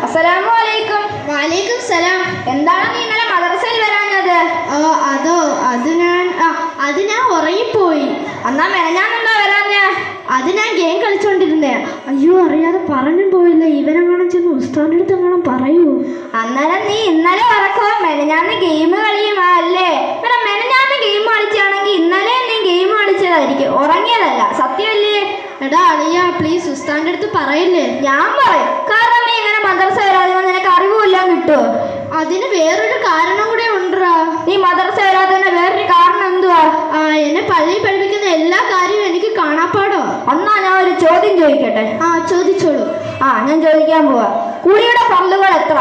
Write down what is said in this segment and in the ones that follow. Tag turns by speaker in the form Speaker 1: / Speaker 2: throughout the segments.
Speaker 1: അസ്സലാമലൈക്കും.
Speaker 2: വലൈക്കും സലാം.
Speaker 1: എന്താണ് നീ ഇന്നലെ മദ്രസയിൽ വരാഞ്ഞത്?
Speaker 2: അത് ഞാൻ ഉറങ്ങിപ്പോയി.
Speaker 1: എന്നാ മെനഞ്ഞാന്നെന്താ വരാഞ്ഞ?
Speaker 2: അത് ഞാൻ ഗെയിം കളിച്ചോണ്ടിരുന്നേ. അയ്യോ, അറിയാതെ പറഞ്ഞും പോയില്ല. ഇവനെങ്ങാനും ചെന്ന് ഉസ്താദിന്റെ അടുത്ത് എങ്ങാനും പറയൂ.
Speaker 1: അന്നേരം നീ ഇന്നലെ ഉറക്കോ മെനഞ്ഞാന്ന് ഗെയിം കളിയുമാ അല്ലേ? പിന്നെ മെനഞ്ഞാന്ന് ഗെയിം കളിച്ചാണെങ്കിൽ ഇന്നലെ നീ ഗെയിം കളിച്ചതായിരിക്കും, ഉറങ്ങിയതല്ല. സത്യമല്ലേ?
Speaker 2: എടാ അളിയ, പ്ലീസ് ഉസ്താദിന്റെ അടുത്ത് പറയല്ലേ.
Speaker 1: ഞാൻ പറയും. കാരണം നീ ഇങ്ങനെ മദ്രസ വരാതെ നിനക്ക് അറിവുമെല്ലാം കിട്ടുമോ?
Speaker 2: അതിന് വേറൊരു കാരണം കൂടെ ഉണ്ടാ.
Speaker 1: നീ മദ്രസ വരാതെ വേറൊരു കാരണം എന്തുവാ?
Speaker 2: എന്നെ പള്ളിയിൽ പഠിപ്പിക്കുന്ന എല്ലാ കാര്യവും എനിക്ക് കാണാപ്പാടോ.
Speaker 1: എന്നാ ഞാൻ ഒരു ചോദ്യം ചോദിക്കട്ടെ?
Speaker 2: ചോദിച്ചോളൂ.
Speaker 1: ഞാൻ ചോദിക്കാൻ പോവാ. കുളിയുടെ ഫർളുകൾ എത്ര?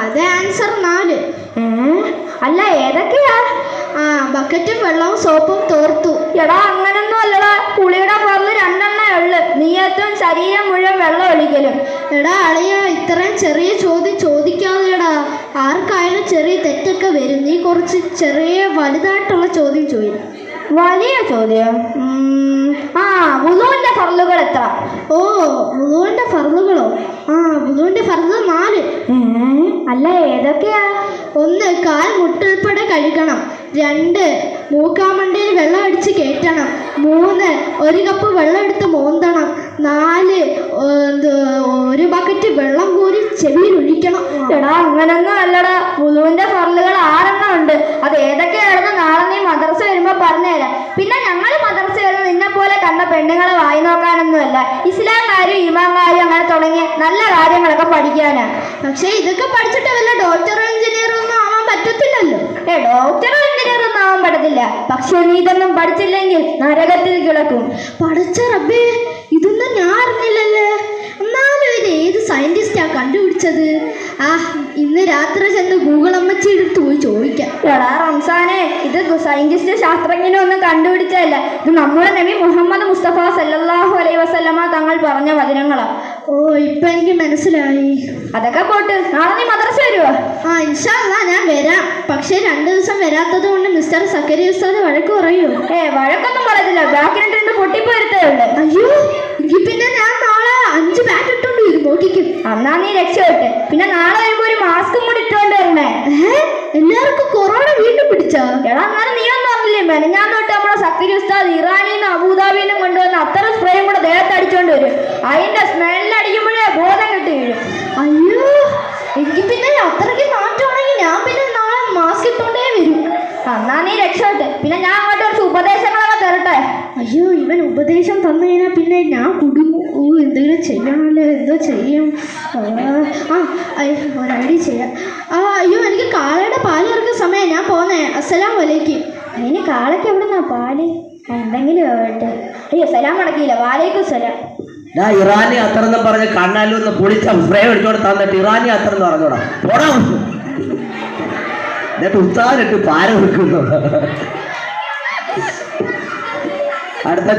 Speaker 2: അത് ആൻസർ 4.
Speaker 1: അല്ല, ഏതൊക്കെയാ?
Speaker 2: ബക്കറ്റും വെള്ളവും സോപ്പും തോർത്തു.
Speaker 1: എടാ, അങ്ങനൊന്നും അല്ലടാ. കുളിയുടെ ഫർള് 2 ഉള്ളു. നീയത്തും ശരീരം മുഴുവൻ വെള്ളം ഒഴിക്കലും.
Speaker 2: എടാ അളിയ, ഇത്രയും ചെറിയ ചോദ്യം ചോദിക്കാതെടാ. ആർക്കായാലും ചെറിയ തെറ്റൊക്കെ വരും. നീ കുറച്ച് ചെറിയ വലുതായിട്ടുള്ള ചോദ്യം ചോദിക്കും.
Speaker 1: വലിയ ചോദ്യം? വുളൂന്റെ ഫർളുകൾ എത്ര?
Speaker 2: വുളൂന്റെ ഫർളുകളോ? വുളൂന്റെ ഫർള് 4.
Speaker 1: അല്ല, ഏതൊക്കെയാ?
Speaker 2: 1, കാൽ മുട്ടുൾപ്പെടെ കഴുകണം. 2, മൂക്കാമണ്ടയിൽ വെള്ളം അടിച്ച് കയറ്റണം. 3, 1 കപ്പ് വെള്ളം എടുത്ത് മോന്തണം. 4, 1 ബക്കറ്റ് വെള്ളം കോരി ചെവിയിൽ ഒഴിക്കണം.
Speaker 1: എടാ, അങ്ങനൊന്നും അല്ലടാ. വുളൂന്റെ ഫർളുകൾ 6 ഉണ്ട്. അത് ഏതൊക്കെയാണെന്ന് നാളെ നീ മദ്രസ വരുമ്പോ പറഞ്ഞുതരാം. പിന്നെ ഞങ്ങൾ മദ്രസ വരുന്നത് നിന്നെ പോലെ കണ്ട പെണ്ണുങ്ങളെ വായി നോക്കാനൊന്നുമല്ല. ഇസ്ലാം കാര്യം, ഈമാൻ കാര്യം, അങ്ങനെ തുടങ്ങിയ നല്ല കാര്യങ്ങളൊക്കെ പഠിക്കാനാ.
Speaker 2: പക്ഷെ ഇതൊക്കെ പഠിച്ചിട്ട് വല്ല ഡോക്ടറോ എഞ്ചിനീയറോ ഒന്നും ആവാൻ പറ്റത്തില്ലല്ലോ.
Speaker 1: ഡോക്ടറോ എഞ്ചിനീയറോ ഒന്നും ആവാൻ പറ്റത്തില്ല. പക്ഷെ നീ ഇതൊന്നും പഠിച്ചില്ലെങ്കിൽ നരകത്തിൽ കിടക്കും.
Speaker 2: പഠിച്ച റബ്ബേ, ഇതൊന്നും ഞാൻ അറിഞ്ഞില്ലല്ലേ. എന്നാലും ഇത് ഏത് സയന്റിസ്റ്റാ കണ്ടുപിടിച്ചത്? ഇന്ന് രാത്രി ചെന്ന് ഗൂഗിൾ അമ്മച്ചിയുടെ അടുത്ത് പോയി ചോദിക്കാം.
Speaker 1: എടാ റംസാനെ, ഇത് സയന്റിസ്റ്റ് ശാസ്ത്രജ്ഞനും ഒന്നും കണ്ടുപിടിച്ചതല്ല. ഇത് നമ്മുടെ നബി മുഹമ്മദ് മുസ്തഫ സല്ലല്ലാഹു അലൈഹി വസല്ലമ തങ്ങൾ പറഞ്ഞ വചനങ്ങളാ.
Speaker 2: ഇപ്പൊ എനിക്ക് മനസ്സിലായി.
Speaker 1: അതൊക്കെ പോട്ട്, നാളെ നീ മദ്രസ വരുവോ?
Speaker 2: ഇൻഷാ അല്ലാഹ് ഞാൻ വരാം. പക്ഷെ 2 ദിവസം വരാത്തത് കൊണ്ട് മിസ്റ്റർ സക്കരി ഉസ്താദ് വഴക്ക് പറയൂ?
Speaker 1: വഴക്കൊന്നും പറയത്തില്ല. ബാക്കിൽ 2 പൊട്ടിപ്പോരുത്തേ ഉള്ളു.
Speaker 2: അയ്യോ, എങ്കിൽ പിന്നെ ഞാൻ നാളെ 5 ബാറ്റ് ഇട്ടോണ്ട് വരും. നോക്കിക്കും.
Speaker 1: എന്നാ നീ രക്ഷപ്പെട്ട്. പിന്നെ നാളെ വരുമ്പോ ഒരു മാസ്കും കൂടി ഇട്ടോണ്ട് വരണേ.
Speaker 2: എല്ലാവർക്കും കൊറോണ വീണ്ടും പിടിച്ചോ?
Speaker 1: എടാ, എന്നാലും നീ ഒന്നും അറിയില്ലേ? മെനഞ്ഞാന്ന് തൊട്ട് നമ്മളെ സക്കരി ഉസ്താദ് ഇറാനിന്നും അബുദാബിന്നും കൊണ്ടുവന്ന അത്തരം സ്പ്രേയും കൂടെ ദേഹത്ത് അടിച്ചോണ്ട് വരും. അതിന്റെ സ്മെല്ലടിക്കുമ്പോഴേ ബോധം കെട്ടി വീഴും.
Speaker 2: അയ്യോ, എങ്കിൽ പിന്നെ അത്രയ്ക്ക് മാറ്റമാണെങ്കിൽ ഞാൻ പിന്നെ നാളെ മാസ്ക് ഇട്ടോണ്ടേ വരും.
Speaker 1: എന്നാ നീ രക്ഷപ്പെട്ട്. പിന്നെ ഞാൻ അങ്ങോട്ട് കുറച്ച് ഉപദേശങ്ങളൊക്കെ തരട്ടെ?
Speaker 2: അയ്യോ, ഇവൻ ഉപദേശം തന്നു കഴിഞ്ഞാൽ പിന്നെ ഞാൻ കുടുങ്ങും. എന്തെങ്കിലും ചെയ്യണമല്ലോ. എന്തോ ചെയ്യും? ഒരു ഐഡിയ ചെയ്യാം. അയ്യോ, എനിക്ക് കാളയുടെ പാല് ഇറക്കുന്ന സമയം. ഞാൻ പോന്നേ. അസ്സലാമു അലൈക്കും.
Speaker 1: അതിന് കാളയ്ക്ക് എവിടുന്നാ പാല്? എന്തെങ്കിലും ആവട്ടെ. അയ്യോ, സലാം അടക്കിയില്ല. വാലൈക്കും സലാം.
Speaker 3: ഇറാനി അത്തറെന്ന് പറഞ്ഞ് കണ്ണാലൂന്ന് പൊളിച്ച സ്പ്രേ അടിച്ചോടെ തന്നിട്ട് ഇറാനി അത്തറെന്ന് പറഞ്ഞോടാ പോടാ. എന്നിട്ട് ഉത്താരിട്ട് പാര വെക്കുന്നു. അടുത്ത